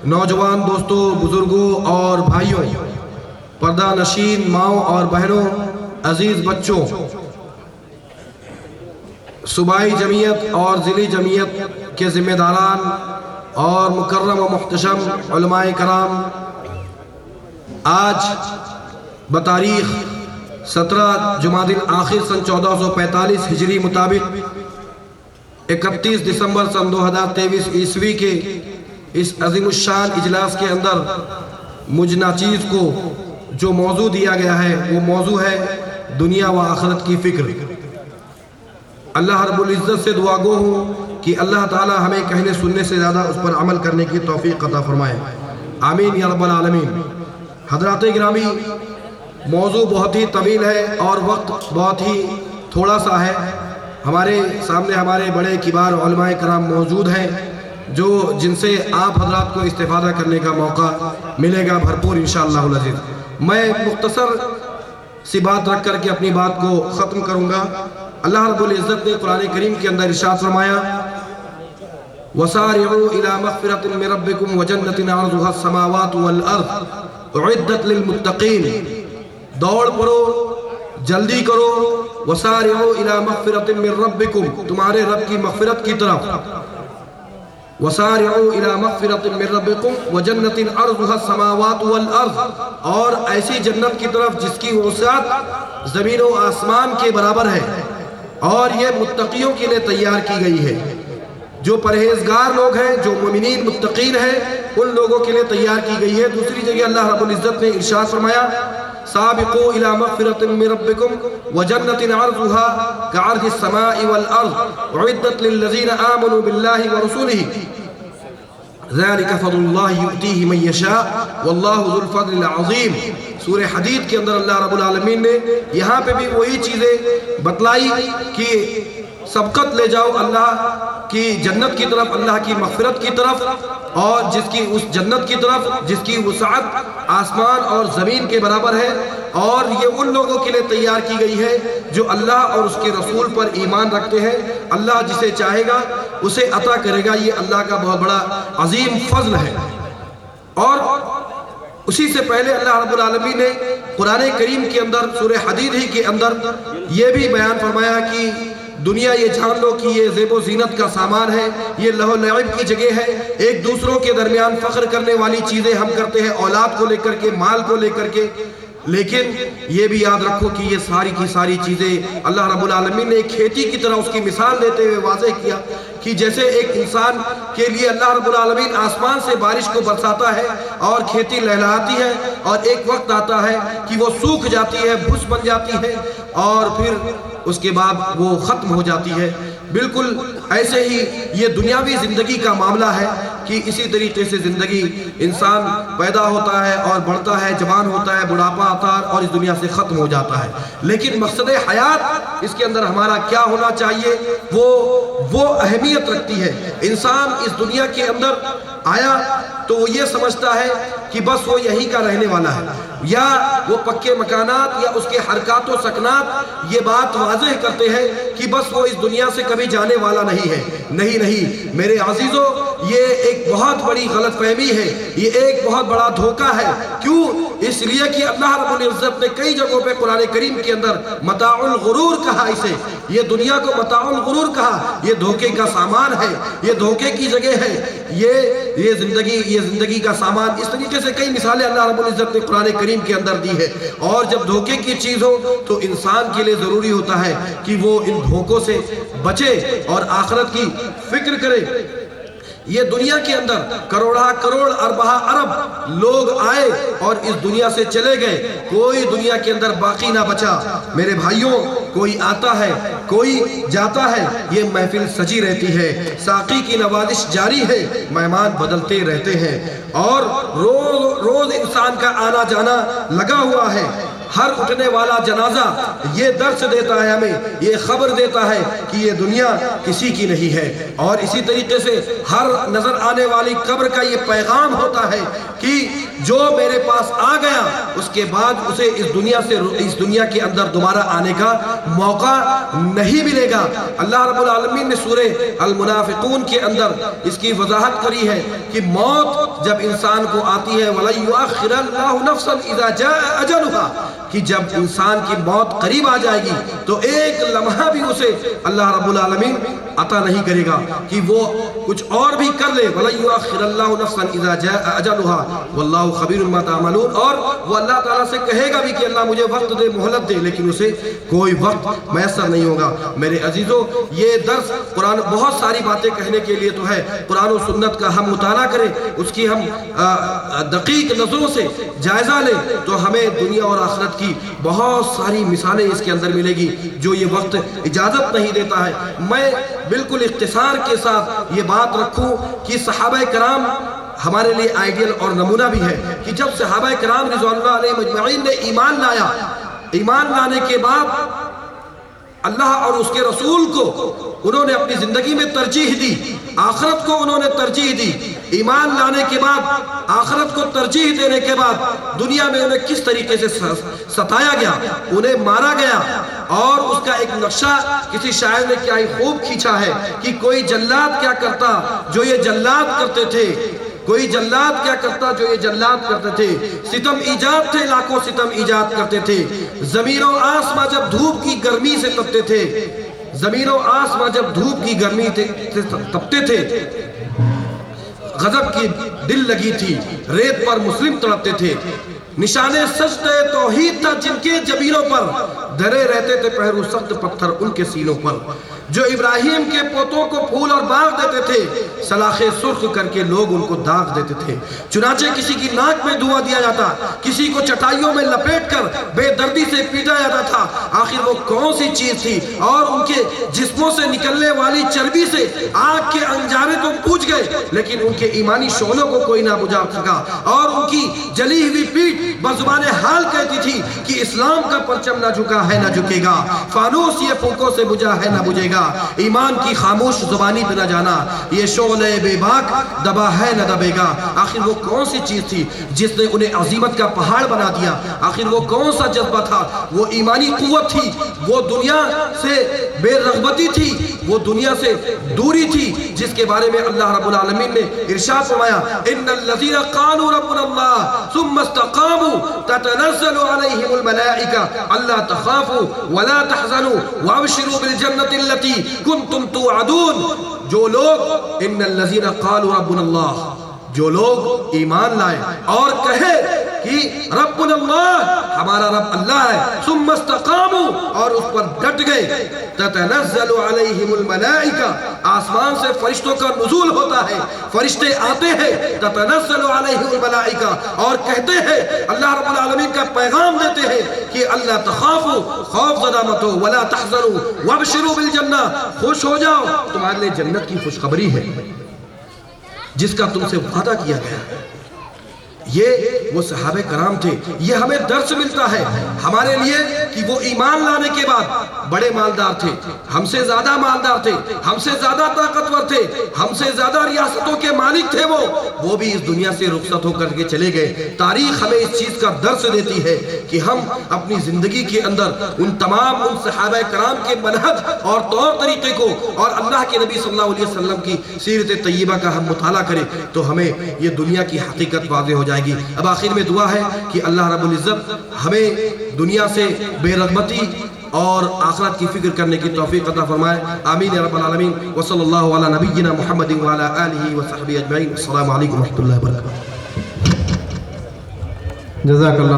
नौजवान दोस्तों, बुजुर्गों और भाइयों, पर्दा नशीन माओ और बहनों, अजीज बच्चों, सूबाई जमीयत और ज़िली जमीयत के ज़िम्मेदारान और मुकर्रम व मुहतशम उलमाए कराम, आज बतारीख़ 17 जुमादिल आखिर सन 1445 हिजरी मुताबिक 31 दिसंबर सन 2023 ईस्वी के इस अज़ीमुश्शान इजलास के अंदर मुझ नाचीज़ को जो मौजू दिया गया है वो मौजू है दुनिया व आखिरत की फ़िक्र। अल्लाह रब्बुल इज़्ज़त से दुआ गो हूँ कि अल्लाह ताला हमें कहने सुनने से ज़्यादा उस पर अमल करने की तौफ़ीक़ अता फ़रमाए, आमीन या रब्बल आलमीन। हज़रात गिरामी, मौजू बहुत ही तवील है और वक्त बहुत ही थोड़ा सा है। हमारे सामने हमारे बड़े किबार उलमाए कराम मौजूद हैं जो जिनसे आप हज़रात को इस्तिफ़ादा करने का मौका मिलेगा भरपूर इंशाअल्लाहुल अज़ीज़। मैं मुख्तसर सी बात रख कर के अपनी बात को ख़त्म करूँगा। अल्लाह रब्बुल इज़्ज़त ने कुरान करीम के अंदर इरशाद फरमाया, वसारिऊ इला मग़फ़िरतिन मिन रब्बिकुम व जन्नतिन अर्ज़ुहा अस्समावातु वल अर्ज़ उइद्दत लिल मुत्तक़ीन। दौड़ पड़ो, जल्दी करो, वसारिऊ इला मग़फ़िरतिन मिन रब्बिकुम, तुम्हारे रब की मग़फ़िरत की तरफ, वसारिऊ इला मग़फ़िरतिन मिन रब्बिकुम व जन्नतिन अर्ज़ुहा अस्समावातु वल अर्ज़, और ऐसी जन्नत की तरफ जिसकी वसअत ज़मीन व आसमान के बराबर है और ये मुत्तक़ियों के लिए तैयार की गई है। जो परहेजगार लोग हैं, जो मुमिनीन मुत्तक़ीन हैं, उन लोगों के लिए तैयार की गई है। दूसरी जगह अल्लाह रब्बुल इज़्ज़त ने इरशाद फरमाया, साबिक़ू इला मग़फ़िरतिन मिन रब्बिकुम व जन्नतिन अर्ज़ुहा कअर्ज़िस समाई वल अर्ज़ उइद्दत लिल्लज़ीना आमनू बिल्लाहि व रसूलिही ज़ालिका फ़ज़्लुल्लाहि युअतीहि मन यशा वल्लाहु ज़ुल फ़ज़्लिल अज़ीम। सूरह हदीद के अंदर अल्लाह रब्बुल आलमीन ने यहाँ पे भी वही चीज़ें बतलाई कि सबकत ले जाओ अल्लाह की जन्नत की तरफ, अल्लाह की मग़फ़िरत की तरफ, और जिसकी उस जन्नत की तरफ जिसकी वसअत आसमान और ज़मीन के बराबर है। और ये उन लोगों के लिए तैयार की गई है जो अल्लाह और उसके रसूल पर ईमान रखते हैं। अल्लाह जिसे चाहेगा उसे अता करेगा, ये अल्लाह का बहुत बड़ा अजीम फ़ज़्ल है। और उसी से पहले अल्लाह रब्बुल आलमीन ने कुरान करीम के अंदर सूरह हदीद ही के अंदर ये भी बयान फरमाया कि दुनिया ये जान लो कि ये ज़ेब व ज़ीनत का सामान है, ये लहो लइब की जगह है। एक दूसरों के दरमियान फ़ख्र करने वाली चीज़ें हम करते हैं, औलाद को लेकर के, माल को लेकर के, लेकिन ये भी याद रखो कि ये सारी की सारी चीज़ें अल्लाह रब्बुल आलमीन ने खेती की तरह उसकी मिसाल देते हुए वाज़ेह किया कि जैसे एक इंसान के लिए अल्लाह रब्बुल आलमीन आसमान से बारिश को बरसाता है और खेती लहलहाती है, और एक वक्त आता है कि वो सूख जाती है, भूस बन जाती है और फिर उसके बाद वो ख़त्म हो जाती है। बिल्कुल ऐसे ही ये दुनियावी ज़िंदगी का मामला है कि इसी तरीके से ज़िंदगी, इंसान पैदा होता है और बढ़ता है, जवान होता है, बुढ़ापा आता है और इस दुनिया से ख़त्म हो जाता है। लेकिन मकसद हयात इसके अंदर हमारा क्या होना चाहिए, वो अहमियत रखती है। इंसान इस दुनिया के अंदर आया तो वो ये समझता है कि बस वो यहीं का रहने वाला है, या वो पक्के मकानात या उसके हरकात व सकनात ये बात वाज़ेह करते हैं कि बस वो इस दुनिया से कभी जाने वाला नहीं है। नहीं नहीं मेरे अजीज़ों, ये एक बहुत बड़ी गलतफहमी है, ये एक बहुत बड़ा धोखा है। क्यों? इसलिए कि अल्लाह रब्बुल इज़्ज़त ने कई जगहों पे कुरान करीम के अंदर मताउल गुरूर कहा, इसे, ये दुनिया को मताउल गुरूर कहा। ये धोखे का सामान है, ये धोखे की जगह है, ये ज़िंदगी का सामान। इस तरीके से कई मिसालें अल्लाह रब्बुल इज़्ज़त ने कुरान करीम के अंदर दी है। और जब धोखे की चीज़ हो तो इंसान के लिए ज़रूरी होता है कि वो इन धोखों से बचे और आखिरत की फिक्र करे। ये दुनिया के अंदर करोड़ा करोड़ अरबा अरब लोग आए और इस दुनिया से चले गए, कोई दुनिया के अंदर बाकी ना बचा। मेरे भाइयों, कोई आता है, कोई जाता है, ये महफिल सजी रहती है, साकी की नवाजिश जारी है, मेहमान बदलते रहते हैं और रोज रोज इंसान का आना जाना लगा हुआ है। ہر اٹھنے والا جنازہ یہ درس دیتا ہے ہمیں، یہ خبر دیتا ہے کہ یہ دنیا کسی کی نہیں ہے۔ اور اسی طریقے سے ہر نظر آنے والی قبر کا یہ پیغام ہوتا ہے کہ جو میرے پاس آ گیا اس کے بعد اسے اس دنیا کے اندر دوبارہ آنے کا موقع نہیں ملے گا۔ اللہ رب العالمین نے سورہ المنافقون کے اندر اس کی وضاحت کری ہے کہ موت جب انسان کو آتی ہے وَلَن يُؤَخِّرَ اللَّهُ نَفْسًا إِذَا جَاءَ أَجَلُهَا، کہ جب انسان کی موت قریب آ جائے گی تو ایک لمحہ بھی اسے اللہ رب العالمین عطا نہیں کرے گا کہ وہ کچھ اور بھی کر لے۔ وَلَن يُؤَخِّرَ اللَّهُ نَفْسًا إِذَا جَاءَ أَجَلُهَا وَاللَّهُ خَبِيرٌ بِمَا تَعْمَلُونَ، اور وہ اللہ تعالیٰ سے کہے گا بھی کہ اللہ مجھے وقت دے، مہلت دے، لیکن اسے کوئی وقت میسر نہیں ہوگا۔ میرے عزیزوں، یہ درس قرآن بہت ساری باتیں کہنے کے لیے تو ہے، قرآن و سنت کا ہم مطالعہ کریں، اس کی ہم دقیق نظروں سے جائزہ لیں تو ہمیں دنیا اور آخرت کی بہت ساری مثالیں اس کے اندر ملے گی جو یہ وقت اجازت نہیں دیتا ہے۔ میں بالکل اختصار کے ساتھ یہ بات رکھوں کہ صحابہ کرام ہمارے لیے آئیڈیل اور نمونہ بھی ہے کہ جب صحابہ کرام رضوان اللہ علیہ مجمعین نے ایمان لایا، ایمان لانے کے بعد اللہ اور اس کے رسول کو انہوں نے اپنی زندگی میں ترجیح دی، آخرت کو انہوں نے ترجیح دی۔ ایمان لانے کے بعد، آخرت کو ترجیح دینے کے بعد دنیا میں انہیں کس طریقے سے ستایا گیا، انہیں مارا گیا، اور اس کا ایک نقشہ کسی شاعر نے کیا ہی خوب کھینچا ہے کہ کوئی جلاد کیا کرتا جو یہ جلاد کرتے تھے، کوئی جلاد کیا کرتا جو یہ جلاد کرتے تھے، ستم ایجاد تھے، لاکھوں ستم ایجاد کرتے تھے، زمین و آسماں جب دھوپ کی گرمی سے تپتے تھے، زمین و آسماں جب دھوپ کی گرمی سے تپتے تھے، غضب کی دل لگی تھی، ریت پر مسلم تڑپتے تھے، نشان سجدہ توحید تھا جن کے جبینوں پر، دھرے رہتے تھے پہرو سخت پتھر ان کے سینوں پر، جو ابراہیم کے پوتوں کو پھول اور باغ دیتے تھے، سلاخیں سرخ کر کے لوگ ان کو داغ دیتے تھے، چنانچہ کسی کی ناک میں دھواں دیا جاتا، کسی کو چٹائیوں میں لپیٹ کر بے دردی سے پیٹا جاتا تھا۔ آخر وہ کون سی چیز تھی؟ اور ان کے جسموں سے نکلنے والی چربی سے آگ کے انجارے تو بجھ گئے لیکن ان کے ایمانی شعلوں کو کوئی نہ بجھا سکا، اور ان کی جلی ہوئی پیٹ بزبان حال کہتی تھی کہ اسلام کا پرچم نہ جھکا ہے نہ جھکے گا، فانوس یہ پھونکوں سے بجھا ہے نہ بجھے گا، ایمان کی خاموش زبانی پہ نہ جانا، یہ شعلہ بے باک دبا ہے نہ دبے گا۔ آخر وہ کون سی چیز تھی جس نے انہیں عظیمت کا پہاڑ بنا دیا؟ آخر وہ کون سا جذبہ تھا؟ وہ ایمانی قوت تھی، وہ دنیا سے بے رغبتی تھی، وہ دنیا سے دوری تھی، جس کے بارے میں اللہ رب العالمین نے ارشاد فرمایا ان الذین قالوا ربنا اللہ ثم استقاموا تتنزل علیہم الملائکہ الا تخافوا ولا تحزنوا وابشروا بالجنۃ التی کنتم توعدون۔ جو لوگ ان الذین قالوا ربنا اللہ، جو لوگ ایمان لائے اور کہے کہ ربنا اللہ، ہمارا رب اللہ ہے، ثم استقاموا، اور اس پر ڈٹ گئے، تتنزل علیہم الملائکہ، آسمان سے فرشتوں کا نزول ہوتا ہے، فرشتے آتے ہیں، تتنزل علیہم الملائکہ، اور کہتے ہیں، اللہ رب العالمین کا پیغام دیتے ہیں کہ اللہ تخافوا، خوف زدہ مت ہو، ولا تحزنوا وابشروا بالجنہ، خوش ہو جاؤ، تمہارے لیے جنت کی خوشخبری ہے جس کا تم سے وعدہ کیا گیا۔ یہ وہ صحابہ کرام تھے۔ یہ ہمیں درس ملتا ہے ہمارے لیے کہ وہ ایمان لانے کے بعد بڑے مالدار تھے، ہم سے زیادہ مالدار تھے، ہم سے زیادہ طاقتور تھے، ہم سے زیادہ ریاستوں کے مالک تھے، وہ بھی اس دنیا سے رخصت ہو کر کے چلے گئے۔ تاریخ ہمیں اس چیز کا درس دیتی ہے کہ ہم اپنی زندگی کے اندر ان تمام ان صحابہ کرام کے منہج اور طور طریقے کو اور اللہ کے نبی صلی اللہ علیہ وسلم کی سیرت طیبہ کا ہم مطالعہ کریں تو ہمیں یہ دنیا کی حقیقت واضح ہو جائے گی۔ اب آخر میں دعا ہے کہ اللہ رب العزت ہمیں دنیا سے بے رغبتی اور آخرت کی فکر کرنے کی توفیق عطا فرمائے، آمین یا رب العالمین۔ وصلی اللہ علی نبینا محمد وعلی آلہ وصحبہ اجمعین۔ السلام علیکم ورحمۃ اللہ وبرکاتہ۔ جزاک اللہ۔